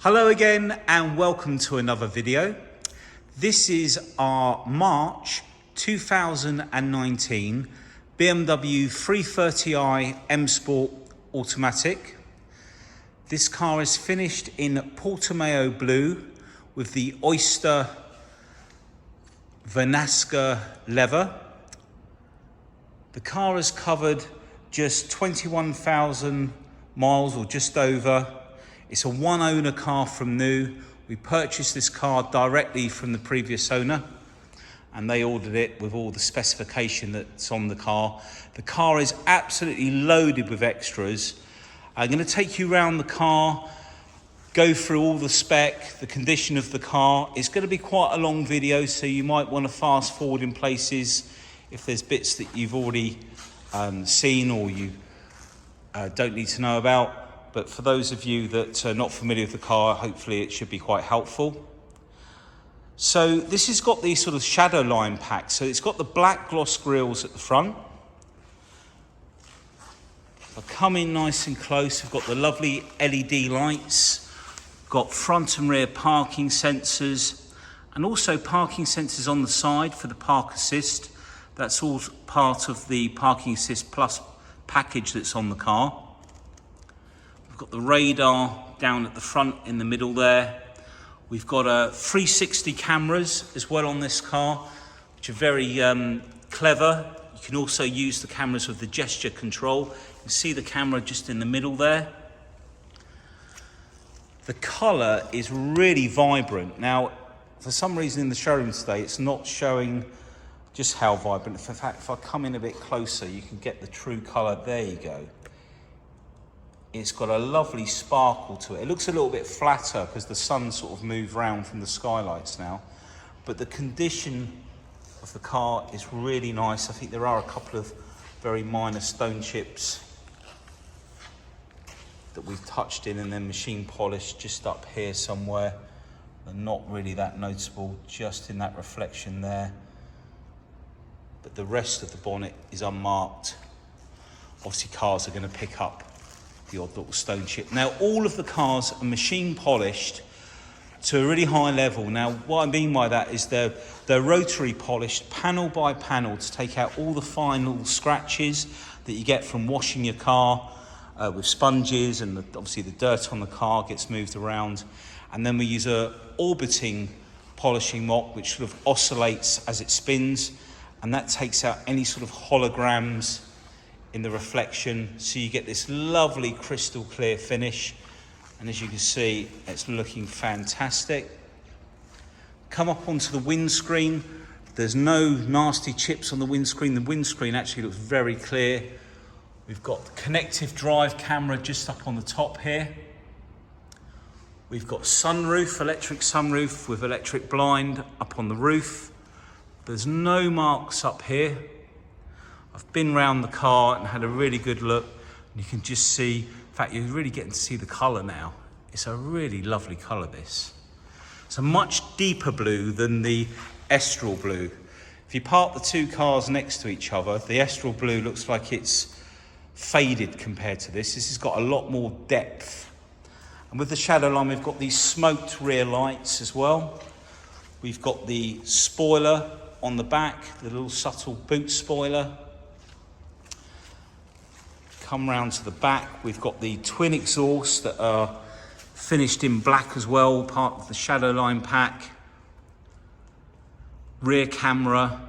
Hello again and welcome to another video. This is our March 2019 BMW 330i M Sport Automatic. This car is finished in Portimao blue with the oyster Vernasca leather. The car has covered just 21,000 miles or just over. It's a one owner car from new. We purchased this car directly from the previous owner and they ordered it with all the specification that's on the car. The car is absolutely loaded with extras. I'm going to take you around the car, go through all the spec, the condition of the car. It's going to be quite a long video, so you might want to fast forward in places if there's bits that you've already seen or you don't need to know about. But for those of you that are not familiar with the car, hopefully it should be quite helpful. So this has got these sort of shadow line packs. So it's got the black gloss grills at the front. If I come in nice and close, we've got the lovely LED lights, got front and rear parking sensors, and also parking sensors on the side for the park assist. That's all part of the Parking Assist Plus package that's on the car. We've got the radar down at the front in the middle there. We've got 360 cameras as well on this car, which are very clever. You can also use the cameras with the gesture control. You can see the camera just in the middle there. The colour is really vibrant. Now, for some reason in the showroom today, it's not showing just how vibrant. In fact, if I come in a bit closer, you can get the true colour. There you go. It's got a lovely sparkle to it. It looks a little bit flatter because the sun sort of moved round from the skylights now. But the condition of the car is really nice. I think there are a couple of very minor stone chips that we've touched in and then machine polished just up here somewhere. They're not really that noticeable, just in that reflection there. But the rest of the bonnet is unmarked. Obviously cars are going to pick up the odd little stone chip. Now, all of the cars are machine polished to a really high level. Now, what I mean by that is they're rotary polished panel by panel to take out all the final scratches that you get from washing your car with sponges, and obviously the dirt on the car gets moved around. And then we use a orbiting polishing mop which sort of oscillates as it spins, and that takes out any sort of holograms in the reflection, so you get this lovely crystal clear finish. And as you can see, it's looking fantastic. Come up onto the windscreen. There's no nasty chips on the windscreen. The windscreen actually looks very clear. We've got the connective drive camera just up on the top here. We've got sunroof, electric sunroof with electric blind up on the roof. There's no marks up here. I've been round the car and had a really good look, and you can just see, in fact, you're really getting to see the colour now. It's a really lovely colour, this. It's a much deeper blue than the Estral blue. If you park the two cars next to each other, the Estral blue looks like it's faded compared to this. This has got a lot more depth. And with the shadow line, we've got these smoked rear lights as well. We've got the spoiler on the back, the little subtle boot spoiler. Come round to the back, we've got the twin exhausts that are finished in black as well, part of the shadow line pack. Rear camera.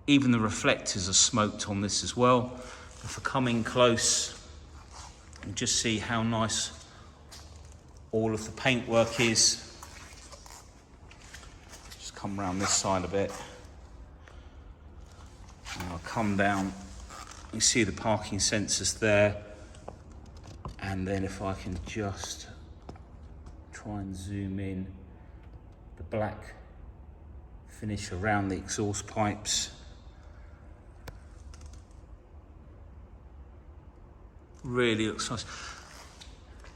Even the reflectors are smoked on this as well. If I come in close and just see how nice all of the paintwork is. Just come round this side a bit. And I'll come down. You see the parking sensors there, and then if I can just try and zoom in, the black finish around the exhaust pipes. Really looks nice.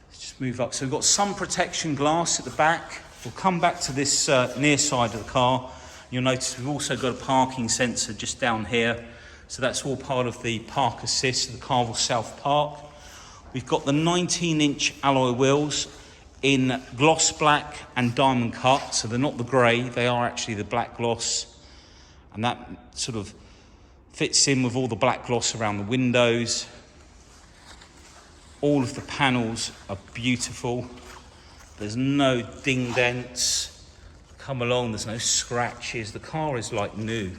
Let's just move up. So we've got sun protection glass at the back. We'll come back to this near side of the car. You'll notice we've also got a parking sensor just down here. So that's all part of the park assist. The car will self-park. We've got the 19-inch alloy wheels in gloss black and diamond cut, so they're not the grey, they are actually the black gloss, and that sort of fits in with all the black gloss around the windows. All of the panels are beautiful. There's no ding dents. Come along, there's no scratches. The car is like new.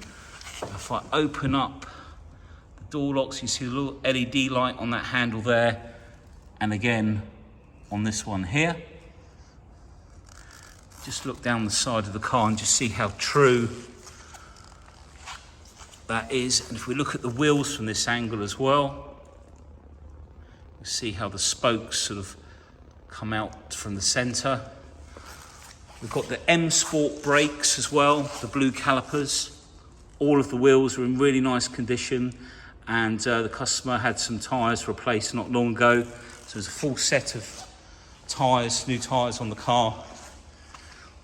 If I open up the door locks, you see the little LED light on that handle there, and again on this one here. Just look down the side of the car and just see how true that is. And if we look at the wheels from this angle as well, you see how the spokes sort of come out from the center. We've got the M Sport brakes as well, the blue calipers. All of the wheels are in really nice condition, and the customer had some tyres replaced not long ago. So there's a full set of tyres, new tyres on the car,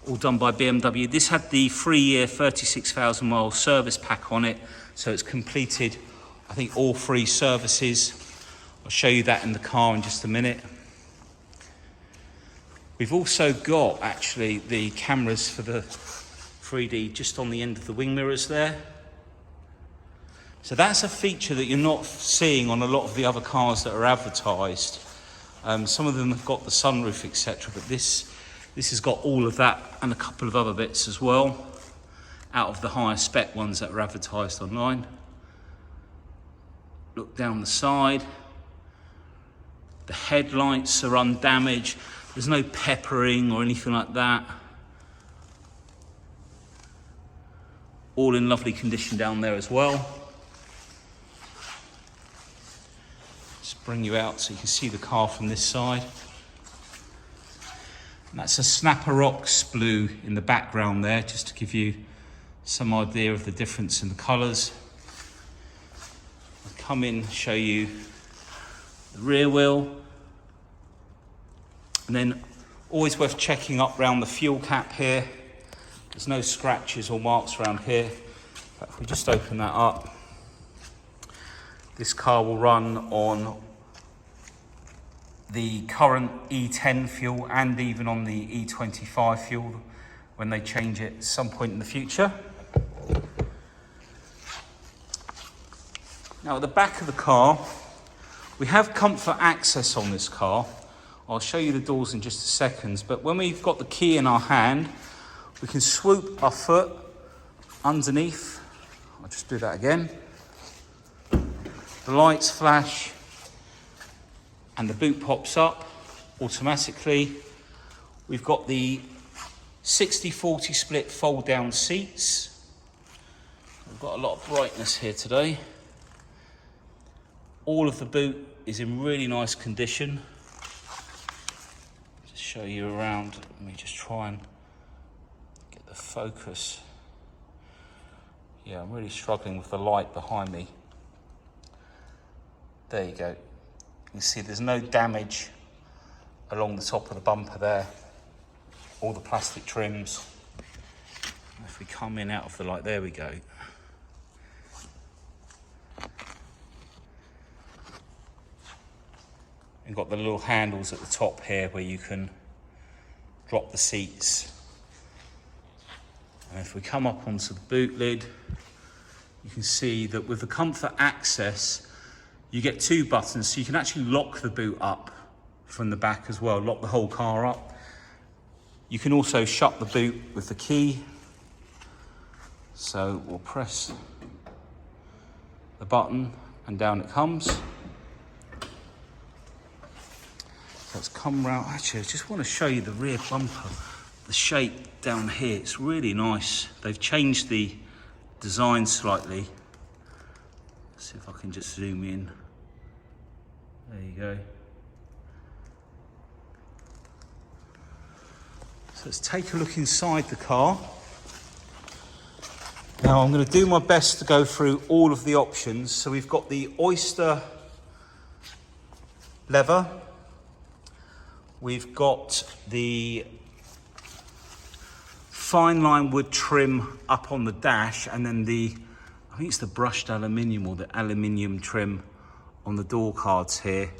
all done by BMW. This had the 3-year, 36,000 mile service pack on it, so it's completed, I think, all 3 services. I'll show you that in the car in just a minute. We've also got actually the cameras for the 3D just on the end of the wing mirrors there. So that's a feature that you're not seeing on a lot of the other cars that are advertised. Some of them have got the sunroof, etc., but this has got all of that and a couple of other bits as well, out of the higher spec ones that are advertised online. Look down the side. The headlights are undamaged. There's no peppering or anything like that. All in lovely condition down there as well. Just bring you out so you can see the car from this side. And that's a Snapper Rocks blue in the background there, just to give you some idea of the difference in the colours. I'll come in and show you the rear wheel. And then always worth checking up around the fuel cap here. There's no scratches or marks around here. But if we just open that up, this car will run on the current E10 fuel and even on the E25 fuel when they change it at some point in the future. Now at the back of the car, we have comfort access on this car. I'll show you the doors in just a second, but when we've got the key in our hand, we can swoop our foot underneath. I'll just do that again. The lights flash and the boot pops up automatically. We've got the 60-40 split fold down seats. We've got a lot of brightness here today. All of the boot is in really nice condition. Just show you around. Let me just try and get the focus. Yeah, I'm really struggling with the light behind me. There you go. You can see there's no damage along the top of the bumper there. All the plastic trims. If we come in out of the light, there we go. You've got the little handles at the top here where you can drop the seats. And if we come up onto the boot lid, you can see that with the comfort access, you get 2 buttons, so you can actually lock the boot up from the back as well, lock the whole car up. You can also shut the boot with the key. So we'll press the button and down it comes. So let's come round. Actually, I just want to show you the rear bumper, the shape down here. It's really nice. They've changed the design slightly. Let's see if I can just zoom in. There you go. So let's take a look inside the car. Now I'm going to do my best to go through all of the options. So we've got the oyster leather. We've got the fine line wood trim up on the dash, and then I think it's the brushed aluminium or the aluminium trim on the door cards here.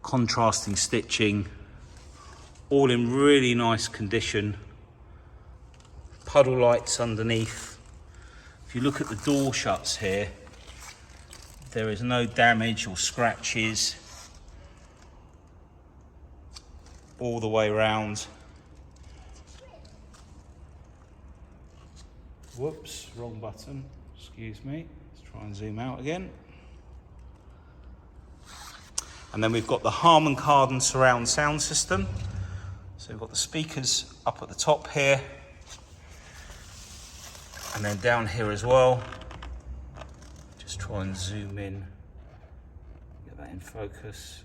contrasting stitching, all in really nice condition. Puddle lights underneath. If you look at the door shuts here, there is no damage or scratches all the way around. Whoops, wrong button, excuse me. Let's try and zoom out again. And then we've got the Harman Kardon surround sound system. So we've got the speakers up at the top here, and then down here as well. Just try and zoom in, get that in focus.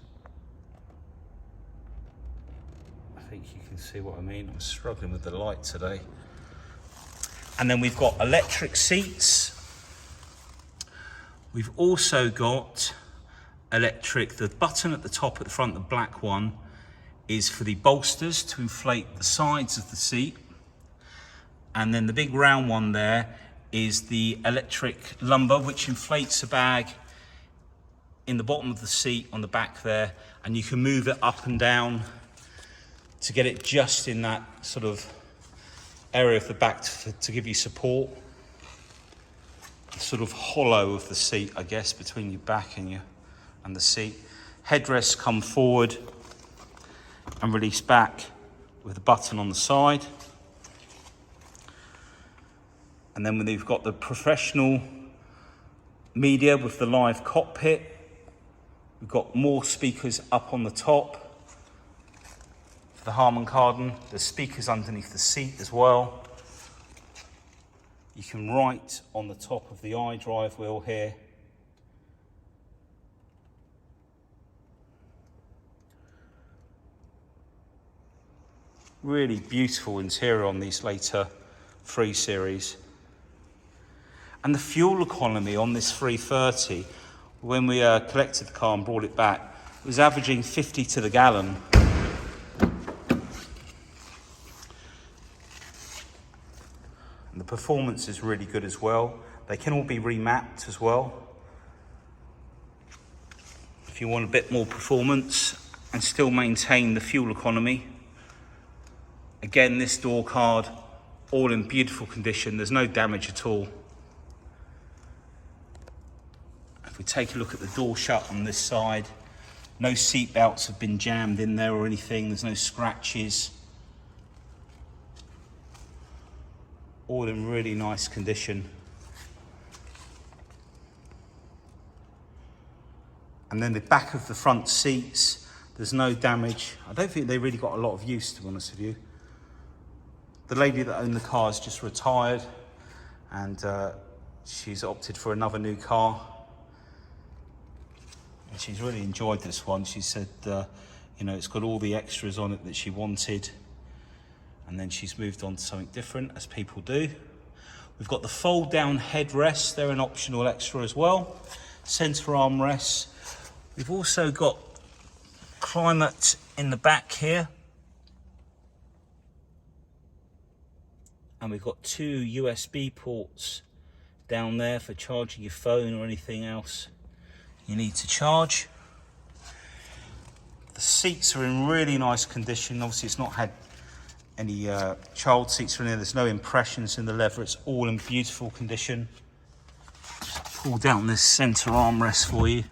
I think you can see what I mean. I'm struggling with the light today. And then we've got electric seats. We've also got electric, the button at the top at the front, the black one, is for the bolsters to inflate the sides of the seat. And then the big round one there is the electric lumbar, which inflates a bag in the bottom of the seat on the back there, and you can move it up and down to get it just in that sort of area of the back to give you support. The sort of hollow of the seat, I guess, between your back and the seat. Headrests come forward and release back with a button on the side. And then we've got the professional media with the live cockpit. We've got more speakers up on the top for the Harman Kardon. There's speakers underneath the seat as well. You can write on the top of the iDrive wheel here. Really beautiful interior on these later 3 Series. And the fuel economy on this 330, when we collected the car and brought it back, was averaging 50 to the gallon. And the performance is really good as well. They can all be remapped as well. If you want a bit more performance and still maintain the fuel economy. Again, this door card, all in beautiful condition. There's no damage at all. If we take a look at the door shut on this side, no seat belts have been jammed in there or anything. There's no scratches. All in really nice condition. And then the back of the front seats, there's no damage. I don't think they really got a lot of use, to be honest with you. The lady that owned the car has just retired, and she's opted for another new car. And she's really enjoyed this one. She said, you know, it's got all the extras on it that she wanted. And then she's moved on to something different, as people do. We've got the fold-down headrests. They're an optional extra as well. Centre armrests. We've also got climate in the back here. And we've got 2 USB ports down there for charging your phone or anything else you need to charge. The seats are in really nice condition. Obviously, it's not had any child seats or anything. There's no impressions in the leather. It's all in beautiful condition. Pull down this centre armrest for you.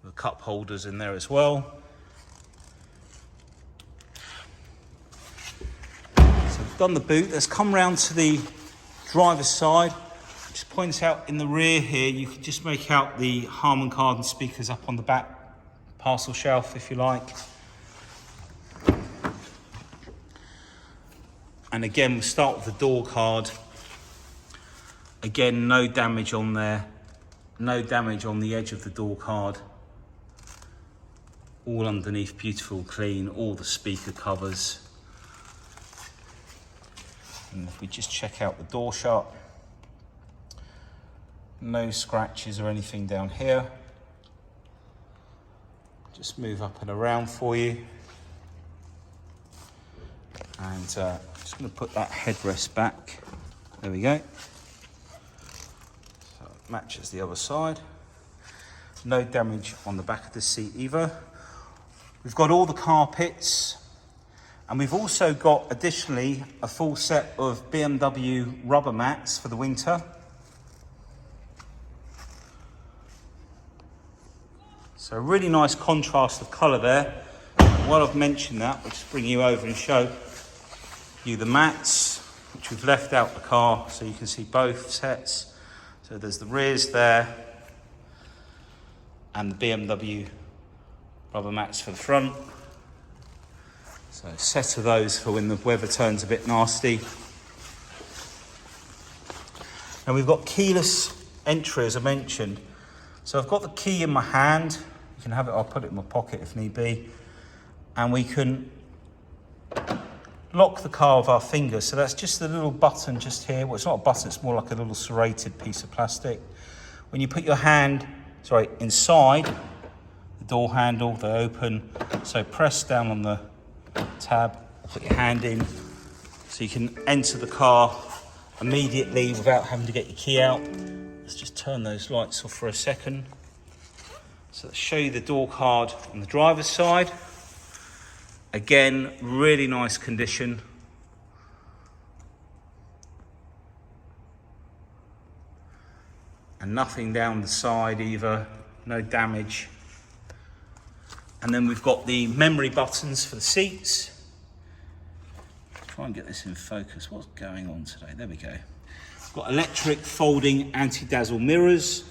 The cup holders in there as well. So we've done the boot. Let's come round to the driver's side. Just points out in the rear here, you can just make out the Harman Kardon speakers up on the back parcel shelf, if you like. And again, we'll start with the door card. Again, no damage on there. No damage on the edge of the door card. All underneath, beautiful, clean, all the speaker covers. And if we just check out the door shut, no scratches or anything down here. Just move up and around for you. And I'm just going to put that headrest back. There we go. So it matches the other side. no damage on the back of the seat either. We've got all the carpets, and we've also got additionally a full set of BMW rubber mats for the winter. So a really nice contrast of colour there. While I've mentioned that, I'll just bring you over and show you the mats, which we've left out the car so you can see both sets. So there's the rears there and the BMW rubber mats for the front. So a set of those for when the weather turns a bit nasty. And we've got keyless entry, as I mentioned. So I've got the key in my hand. You can have it, I'll put it in my pocket if need be. And we can lock the car with our fingers. So that's just the little button just here. Well, it's not a button, it's more like a little serrated piece of plastic. When you put your hand, inside the door handle, they open. So press down on the tab, put your hand in, so you can enter the car immediately without having to get your key out. Let's just turn those lights off for a second. So let's show you the door card on the driver's side. Again, really nice condition. And nothing down the side either, no damage. And then we've got the memory buttons for the seats. Try and get this in focus. What's going on today? There we go. We've got electric folding anti-dazzle mirrors.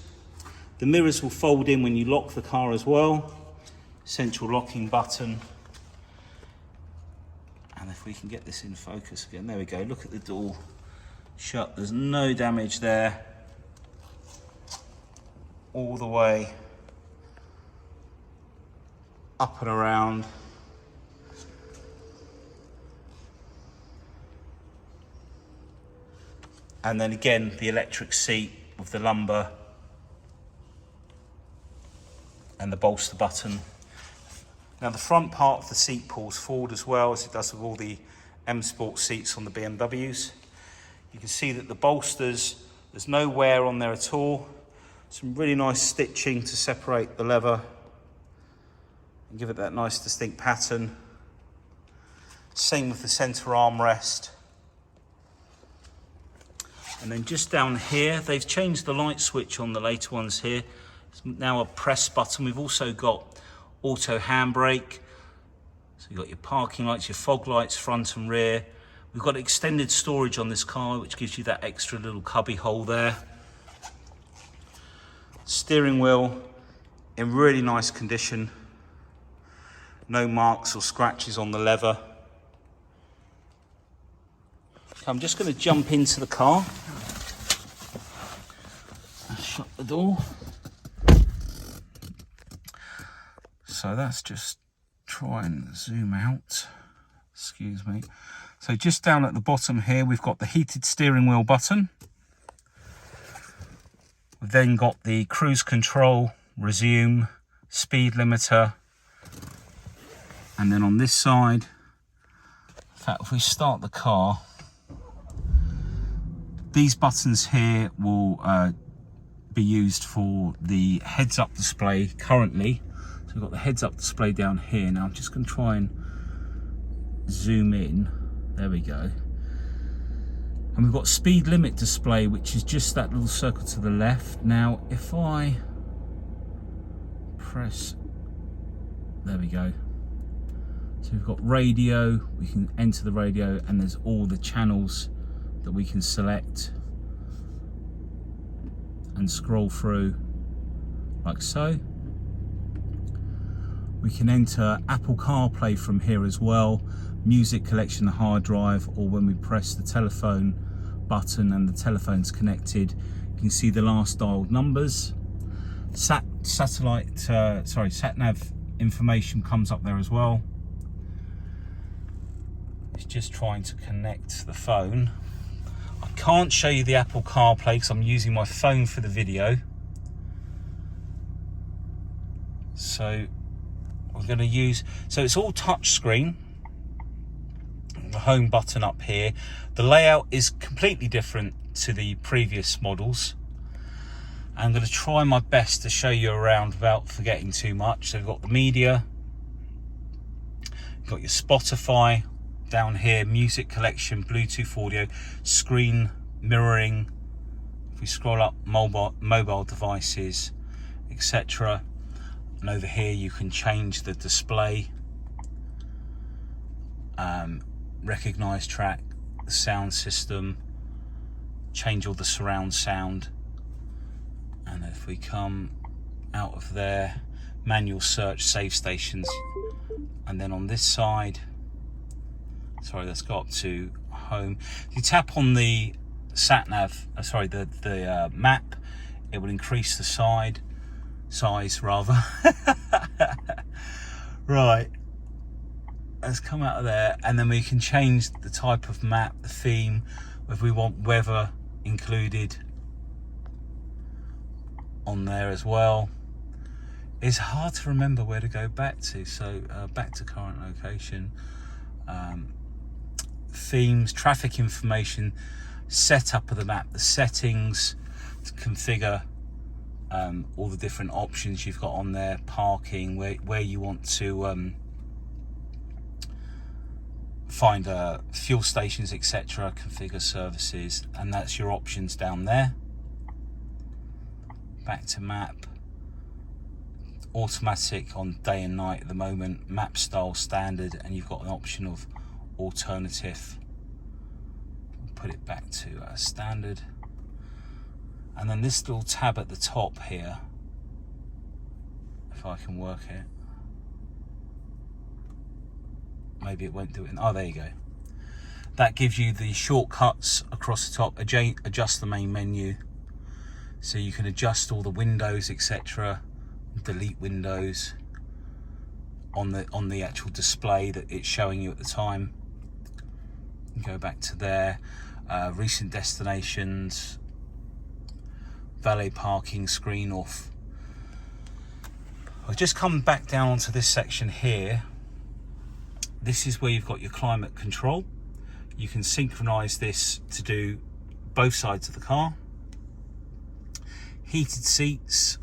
The mirrors will fold in when you lock the car as well. Central locking button. And if we can get this in focus again, there we go. Look at the door shut. There's no damage there. All the way up and around. And then again, the electric seat with the lumbar and the bolster button. Now the front part of the seat pulls forward as well, as it does with all the M Sport seats on the BMWs. You can see that the bolsters, there's no wear on there at all. Some really nice stitching to separate the leather and give it that nice distinct pattern. Same with the centre armrest. And then just down here, they've changed the light switch on the later ones here. It's now a press button. We've also got auto handbrake. So you've got your parking lights, your fog lights, front and rear. We've got extended storage on this car, which gives you that extra little cubby hole there. Steering wheel in really nice condition. No marks or scratches on the leather. So I'm just going to jump into the car. Shut the door. So that's just try and zoom out. Excuse me. So just down at the bottom here, we've got the heated steering wheel button. We've then got the cruise control, resume, speed limiter. And then on this side, in fact, if we start the car, these buttons here will be used for the heads-up display currently. So we've got the heads-up display down here. Now I'm just going to try and zoom in. There we go. And we've got speed limit display, which is just that little circle to the left. Now, if I press, there we go. So we've got radio, we can enter the radio, and there's all the channels that we can select and scroll through like so. We can enter Apple CarPlay from here as well, music collection, the hard drive, or when we press the telephone button and the telephone's connected, you can see the last dialed numbers. Sat nav information comes up there as well. It's just trying to connect the phone. I can't show you the Apple CarPlay because I'm using my phone for the video. So we're going to use, so it's all touch screen. The home button up here. The layout is completely different to the previous models. I'm going to try my best to show you around without forgetting too much. So we've got the media, you've got your Spotify down here, music collection, Bluetooth audio, screen mirroring. If we scroll up, mobile devices, etc. And over here you can change the display, recognize track, the sound system, change all the surround sound. And if we come out of there, manual search, save stations. And then on this side, sorry, let's go up to home. If you tap on the sat nav, the map, it will increase the size rather. Right, let's come out of there, and then we can change the type of map, the theme, if we want weather included on there as well. It's hard to remember where to go back to, so back to current location, themes, traffic information, setup of the map, the settings to configure all the different options you've got on there, parking, where you want to find fuel stations, etc., configure services, and that's your options down there. Back to map, automatic on day and night at the moment, map style standard, and you've got an option of alternative. We'll put it back to standard. And then this little tab at the top here, if I can work it, maybe it won't do it. Oh, there you go. That gives you the shortcuts across the top, adjust the main menu, so you can adjust all the windows, etc., delete windows on the actual display that it's showing you at the time. Go back to there, recent destinations, valet parking, screen off. I'll just come back down onto this section here. This is where you've got your climate control. You can synchronize this to do both sides of the car. Heated seats,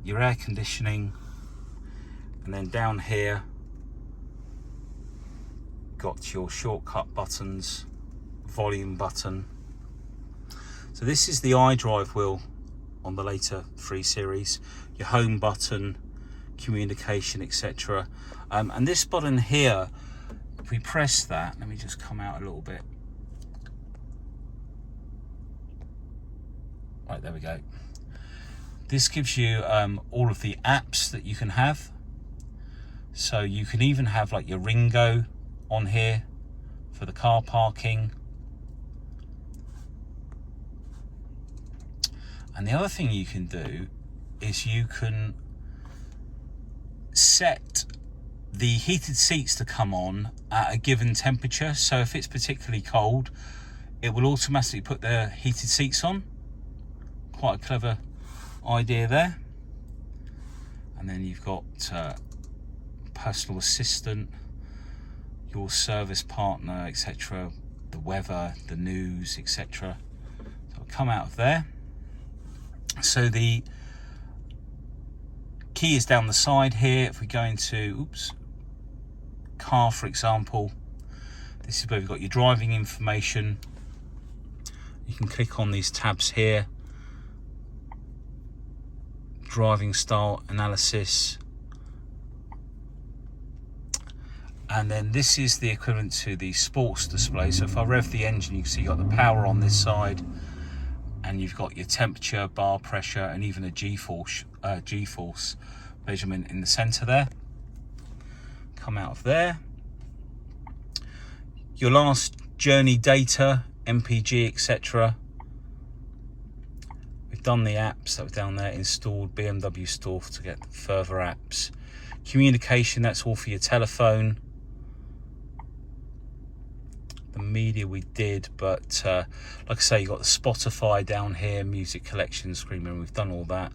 your air conditioning, and then down here got your shortcut buttons, volume button. So this is the iDrive wheel on the later 3 Series, your home button, communication, etc. And this button here, if we press that, let me just come out a little bit. Right, there we go. This gives you all of the apps that you can have. So you can even have like your Ringo on here for the car parking. And the other thing you can do is you can set the heated seats to come on at a given temperature. So if it's particularly cold, it will automatically put the heated seats on. Quite a clever idea there. And then you've got personal assistant, your service partner, etc., the weather, the news, etc. So I'll come out of there. So the key is down the side here. If we go into car, for example, this is where we've got your driving information. You can click on these tabs here, driving style analysis, and then this is the equivalent to the sports display. So if I rev the engine, you can see you've got the power on this side, and you've got your temperature, bar pressure, and even a G-force measurement in the center there. Come out of there. Your last journey data, MPG, etc. We've done the apps that were down there, installed BMW store to get further apps. Communication, that's all for your telephone. The media we did, but like I say, you've got the Spotify down here, music collection, screen mirror, we've done all that.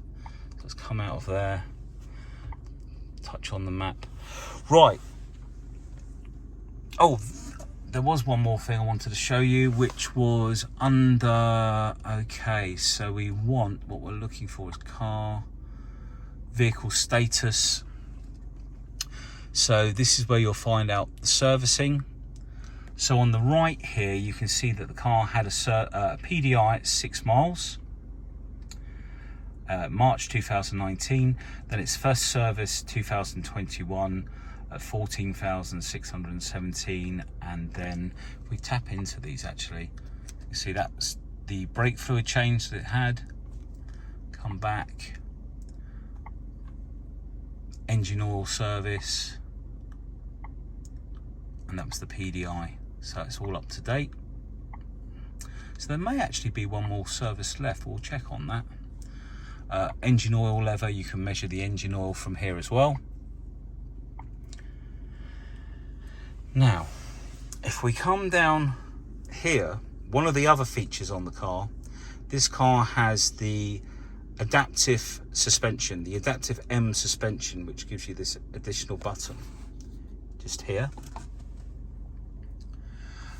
So let's come out of there, touch on the map. Right. Oh, there was one more thing I wanted to show you, which was under, okay, so we want, what we're looking for is car, vehicle status. So this is where you'll find out the servicing. So on the right here, you can see that the car had a PDI at 6 miles, March 2019. Then its first service 2021 at 14,617. And then if we tap into these, actually, you see that's the brake fluid change that it had. Come back, engine oil service, and that was the PDI. So it's all up to date. So there may actually be one more service left. We'll check on that. Engine oil lever, you can measure the engine oil from here as well. Now, if we come down here, one of the other features on the car, this car has the adaptive suspension, the adaptive M suspension, which gives you this additional button just here.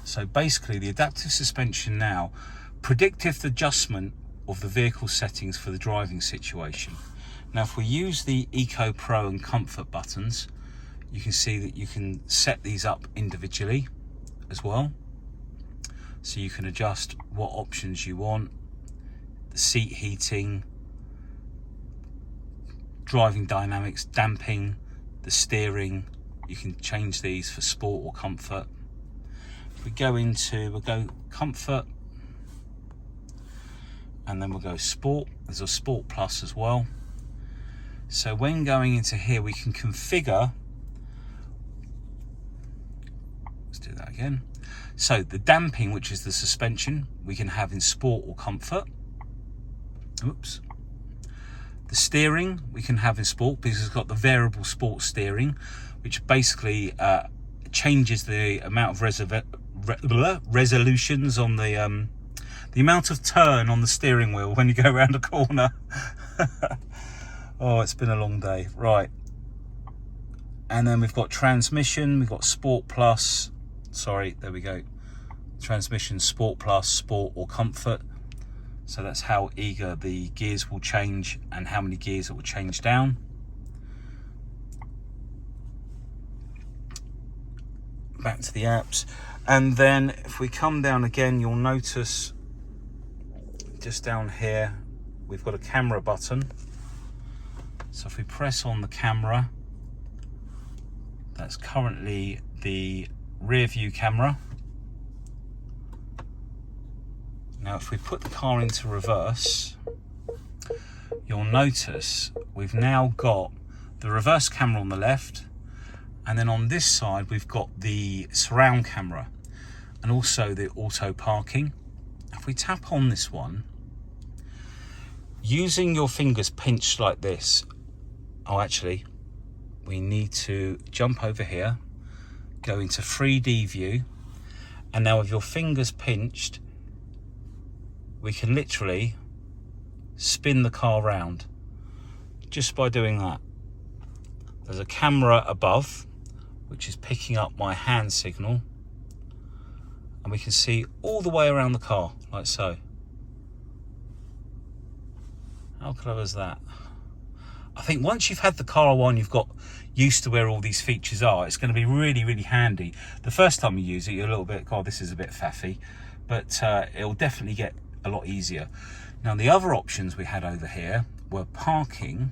So basically the adaptive suspension now, predictive adjustment of the vehicle settings for the driving situation. Now if we use the Eco Pro and Comfort buttons, you can see that you can set these up individually as well. So you can adjust what options you want, the seat heating, driving dynamics, damping, the steering. You can change these for sport or comfort. We go into, we'll go comfort, and then we'll go sport. There's a sport plus as well. So when going into here, we can configure, let's do that again. So the damping, which is the suspension, we can have in sport or comfort. Oops. The steering we can have in sport because it's got the variable sport steering, which basically changes the amount of resolutions on the amount of turn on the steering wheel when you go around a corner. Oh, it's been a long day. Right. And then we've got transmission, we've got Sport Plus. Sorry, there we go. Transmission, Sport Plus, Sport or Comfort. So that's how eager the gears will change and how many gears it will change down. Back to the apps. And then if we come down again, you'll notice just down here, we've got a camera button. So if we press on the camera, that's currently the rear view camera. Now if we put the car into reverse, you'll notice we've now got the reverse camera on the left, and then on this side we've got the surround camera and also the auto parking. If we tap on this one, using your fingers pinched like this, oh actually we need to jump over here, go into 3D view, and now with your fingers pinched we can literally spin the car round just by doing that. There's a camera above which is picking up my hand signal, and we can see all the way around the car like so. How clever is that? I think once you've had the car a while and you've got used to where all these features are, it's going to be really, really handy. The first time you use it, you're a little bit, God, this is a bit faffy, but it'll definitely get a lot easier. Now, the other options we had over here were parking.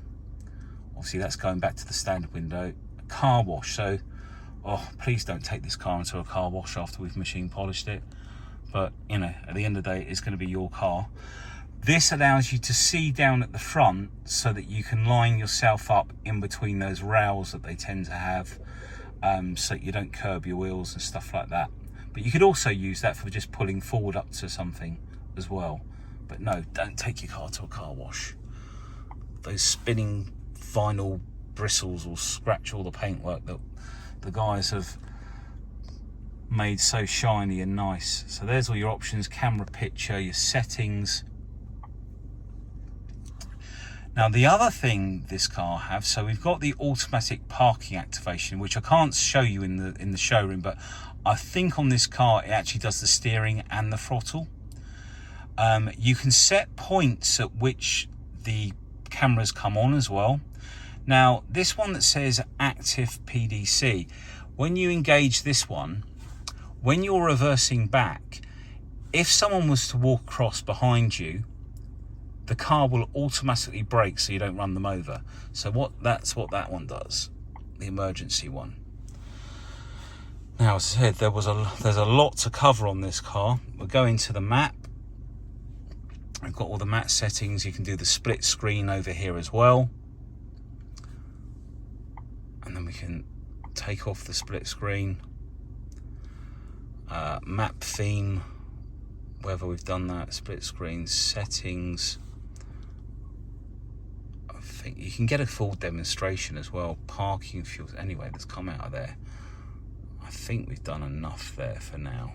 Obviously, that's going back to the standard window. Car wash. So, oh, please don't take this car into a car wash after we've machine polished it. But, you know, at the end of the day, it's going to be your car. This allows you to see down at the front so that you can line yourself up in between those rails that they tend to have, so that you don't curb your wheels and stuff like that. But you could also use that for just pulling forward up to something as well. But no, don't take your car to a car wash. Those spinning vinyl bristles will scratch all the paintwork that the guys have made so shiny and nice. So there's all your options: camera, picture, your settings. Now the other thing this car has, so we've got the automatic parking activation, which I can't show you in the showroom, but I think on this car it actually does the steering and the throttle. You can set points at which the cameras come on as well. Now this one that says active PDC, when you engage this one, when you're reversing back, if someone was to walk across behind you, the car will automatically brake so you don't run them over. So that's what that one does, the emergency one. Now, as I said, there's a lot to cover on this car. We'll go into the map. I've got all the map settings. You can do the split screen over here as well. And then we can take off the split screen. Map theme, whether we've done that, split screen settings. I think you can get a full demonstration as well. Parking, fuels, anyway, that's come out of there. I think we've done enough there for now.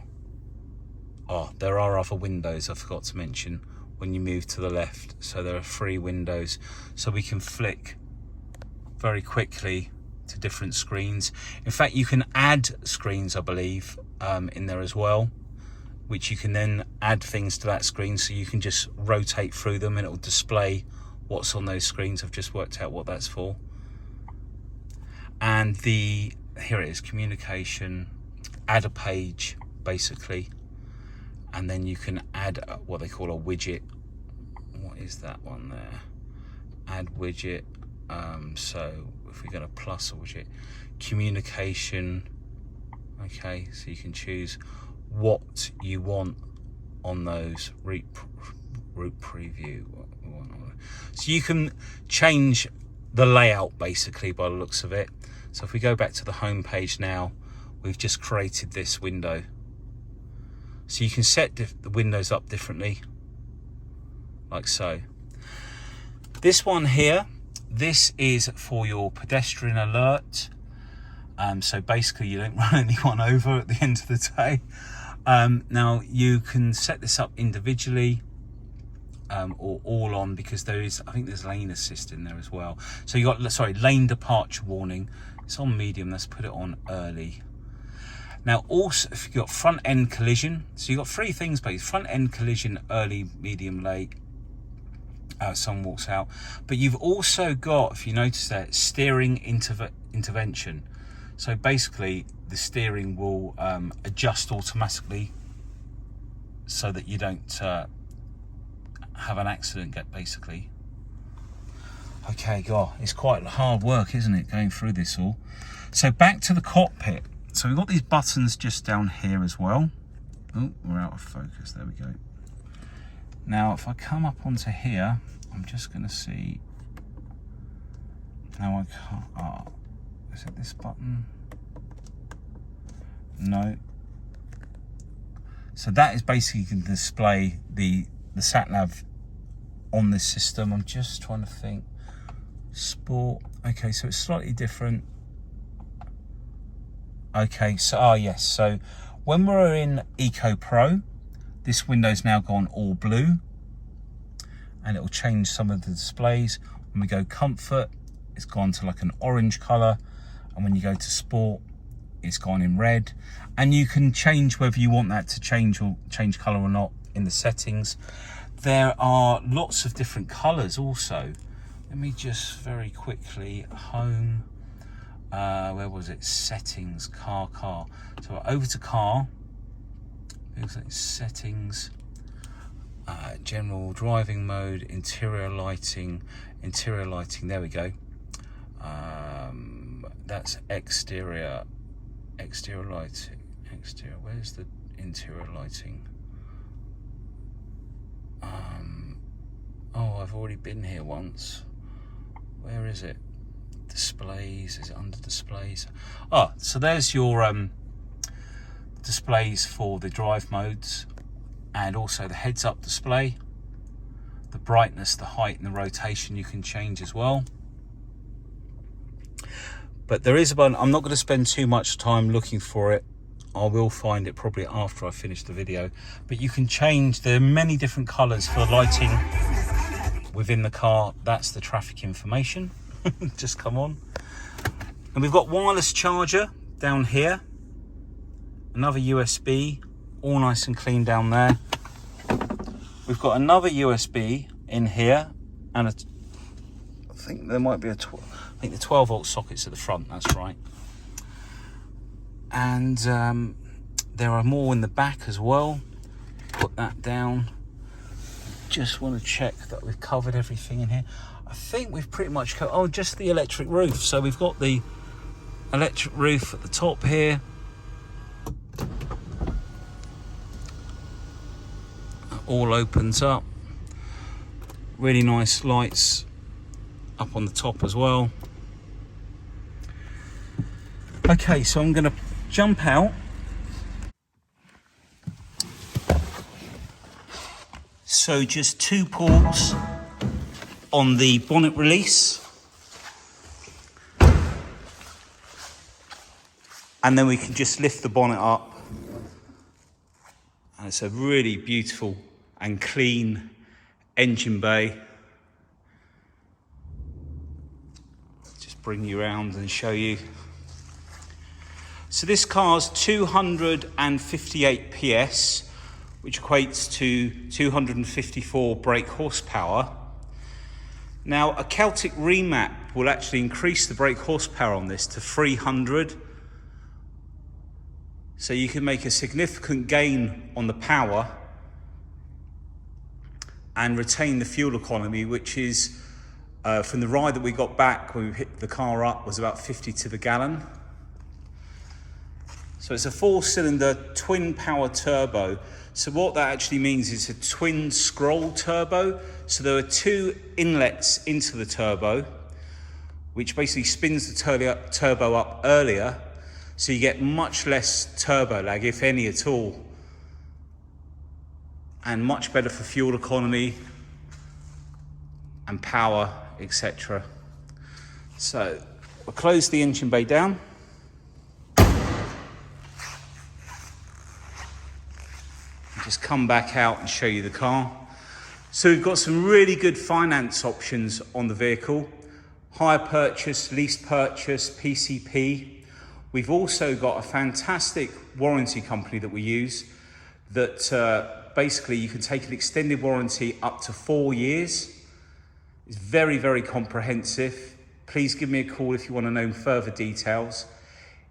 Oh, there are other windows I forgot to mention when you move to the left. So there are 3 windows, so we can flick very quickly to different screens. In fact, you can add screens, I believe, in there as well, which you can then add things to that screen, so you can just rotate through them and it will display what's on those screens. I've just worked out what that's for. And here it is, communication, add a page basically, and then you can add what they call a widget. What is that one there? Add widget. So if we go to plus a widget, communication. Okay, so you can choose what you want on those route preview. So you can change the layout basically by the looks of it. So if we go back to the home page now, we've just created this window. So you can set the windows up differently, like so. This one here, this is for your pedestrian alert. So basically you don't run anyone over at the end of the day. Now you can set this up individually or all on, because I think there's lane assist in there as well. So you got, lane departure warning. It's on medium, let's put it on early. Now also, if you've got front end collision, so you've got 3 things, but front end collision, early, medium, late, someone walks out. But you've also got, if you notice that, steering intervention. So basically the steering will adjust automatically so that you don't have an accident, basically. Okay, God, it's quite hard work, isn't it, going through this all? So back to the cockpit. So we've got these buttons just down here as well. Oh, we're out of focus, there we go. Now if I come up onto here, I'm just going to see. Now I can't. Is it this button? No. So that is basically going to display the sat nav on this system. I'm just trying to think. Sport. Okay, so it's slightly different. Okay, so yes. So when we're in Eco Pro, this window's now gone all blue, and it will change some of the displays. When we go comfort, it's gone to like an orange color, and when you go to sport, it's gone in red. And you can change whether you want that to change color or not in the settings. There are lots of different colors also. Let me just very quickly, home, where was it? Settings, car. So over to car, settings, general driving mode, interior lighting, there we go. That's exterior lighting, where's the interior lighting? Oh, I've already been here once. Where is it? Displays, is it under displays? Oh, so there's your displays for the drive modes, and also the heads up display. The brightness, the height and the rotation you can change as well. But there is a button. I'm not going to spend too much time looking for it. I will find it probably after I finish the video. But you can change, there are many different colours for the lighting within the car. That's the traffic information. Just come on. And we've got wireless charger down here. another USB, all nice and clean down there. We've got another USB in here, and I think there might be I think the 12 volt socket's at the front, that's right. And there are more in the back as well. Put that down. Just want to check that we've covered everything in here. I think we've pretty much covered, oh, just the electric roof. So we've got the electric roof at the top here. All opens up. Really nice lights up on the top as well. Okay, so I'm going to jump out. So just 2 ports on the bonnet release. And then we can just lift the bonnet up. And it's a really beautiful and clean engine bay. Just bring you around and show you. So this car's 258 PS, which equates to 254 brake horsepower. Now, a Celtic remap will actually increase the brake horsepower on this to 300. So you can make a significant gain on the power and retain the fuel economy, which is, from the ride that we got back when we hit the car up, was about 50 to the gallon. So it's a 4-cylinder twin power turbo. So what that actually means is a twin scroll turbo. So there are 2 inlets into the turbo, which basically spins the turbo up earlier. So you get much less turbo lag, if any at all. And much better for fuel economy and power, etc. So we'll close the engine bay down. Just come back out and show you the car. So we've got some really good finance options on the vehicle. Hire purchase, lease purchase, PCP. We've also got a fantastic warranty company that we use that basically you can take an extended warranty up to 4 years. It's very, very comprehensive. Please give me a call if you want to know further details.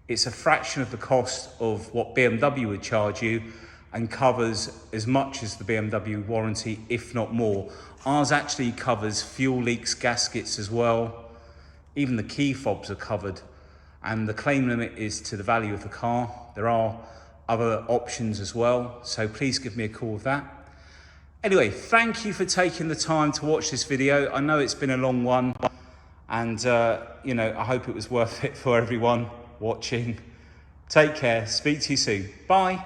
It's a fraction of the cost of what BMW would charge you and covers as much as the BMW warranty, if not more. Ours actually covers fuel leaks, gaskets as well. Even the key fobs are covered. And the claim limit is to the value of the car. There are other options as well, so please give me a call with that. Anyway, thank you for taking the time to watch this video. I know it's been a long one, and I hope it was worth it for everyone watching. Take care, speak to you soon. Bye.